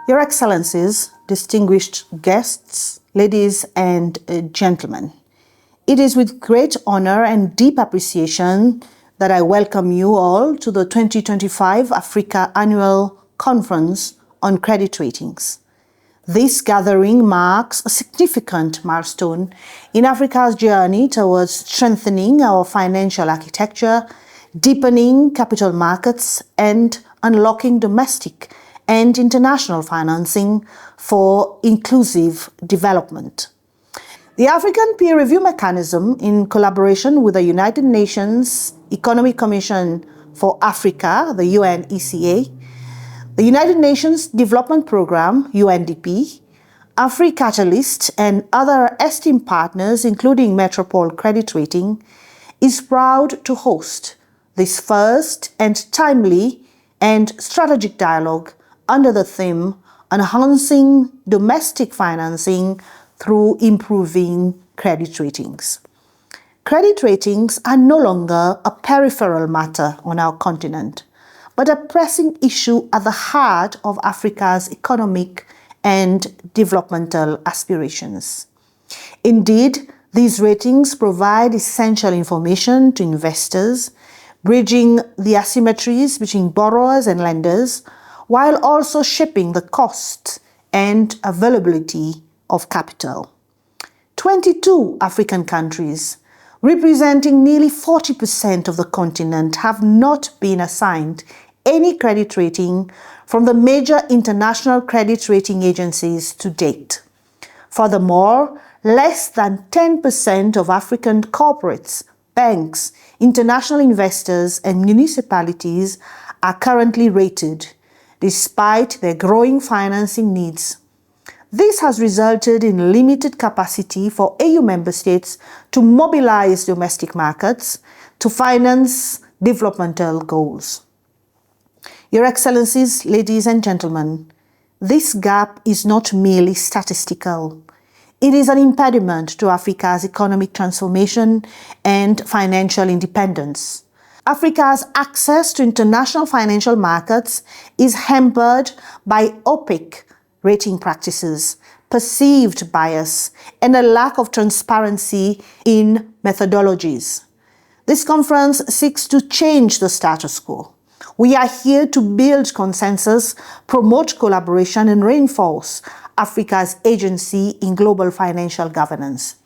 Your Excellencies, distinguished guests, ladies and gentlemen, it is with great honor and deep appreciation that I welcome you all to the 2025 Africa Annual Conference on Credit Ratings. This gathering marks a significant milestone in Africa's journey towards strengthening our financial architecture, deepening capital markets, and unlocking domestic and international financing for inclusive development. The African Peer Review Mechanism, in collaboration with the United Nations Economic Commission for Africa, the UNECA, the United Nations Development Programme, UNDP, AfriCatalyst, and other esteemed partners, including Metropole Credit Rating, is proud to host this first and timely and strategic dialogue under the theme Enhancing Domestic Financing through Improving Credit Ratings. Credit ratings are no longer a peripheral matter on our continent, but a pressing issue at the heart of Africa's economic and developmental aspirations. Indeed, these ratings provide essential information to investors, bridging the asymmetries between borrowers and lenders, while also shaping the cost and availability of capital. 22 African countries, representing nearly 40% of the continent, have not been assigned any credit rating from the major international credit rating agencies to date. Furthermore, less than 10% of African corporates, banks, international investors, and municipalities are currently rated, despite their growing financing needs. This has resulted in limited capacity for AU member states to mobilize domestic markets to finance developmental goals. Your Excellencies, ladies and gentlemen, this gap is not merely statistical. It is an impediment to Africa's economic transformation and financial independence. Africa's access to international financial markets is hampered by opaque rating practices, perceived bias, and a lack of transparency in methodologies. This conference seeks to change the status quo. We are here to build consensus, promote collaboration, and reinforce Africa's agency in global financial governance.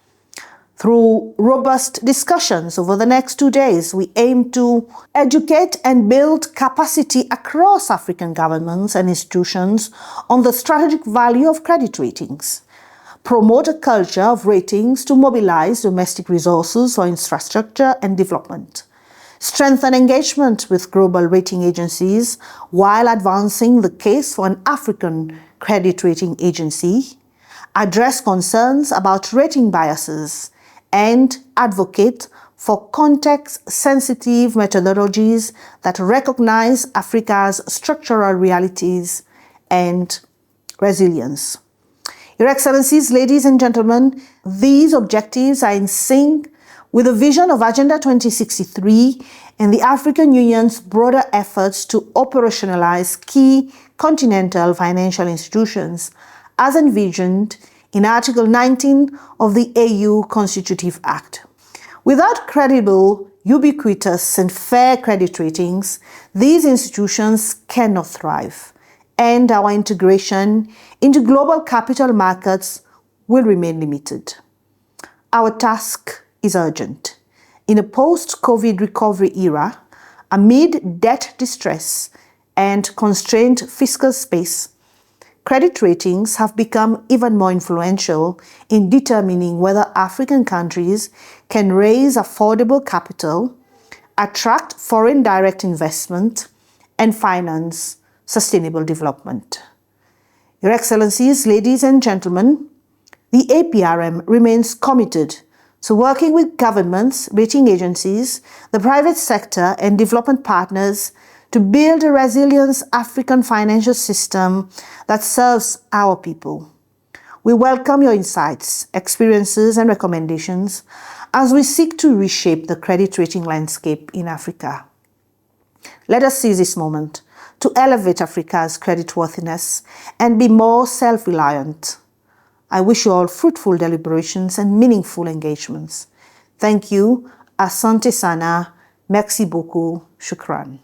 Through robust discussions over the next 2 days, we aim to educate and build capacity across African governments and institutions on the strategic value of credit ratings, promote a culture of ratings to mobilize domestic resources for infrastructure and development, strengthen engagement with global rating agencies while advancing the case for an African credit rating agency, address concerns about rating biases, and advocate for context-sensitive methodologies that recognize Africa's structural realities and resilience. Your Excellencies, ladies and gentlemen, these objectives are in sync with the vision of Agenda 2063 and the African Union's broader efforts to operationalize key continental financial institutions as envisioned in Article 19 of the AU Constitutive Act. Without credible, ubiquitous, and fair credit ratings, these institutions cannot thrive, and our integration into global capital markets will remain limited. Our task is urgent. In a post-COVID recovery era, amid debt distress and constrained fiscal space, credit ratings have become even more influential in determining whether African countries can raise affordable capital, attract foreign direct investment, and finance sustainable development. Your Excellencies, ladies and gentlemen, the APRM remains committed to working with governments, rating agencies, the private sector, and development partners to build a resilient African financial system that serves our people. We welcome your insights, experiences, and recommendations as we seek to reshape the credit rating landscape in Africa. Let us seize this moment to elevate Africa's creditworthiness and be more self-reliant. I wish you all fruitful deliberations and meaningful engagements. Thank you. Asante sana. Merci beaucoup. Shukran.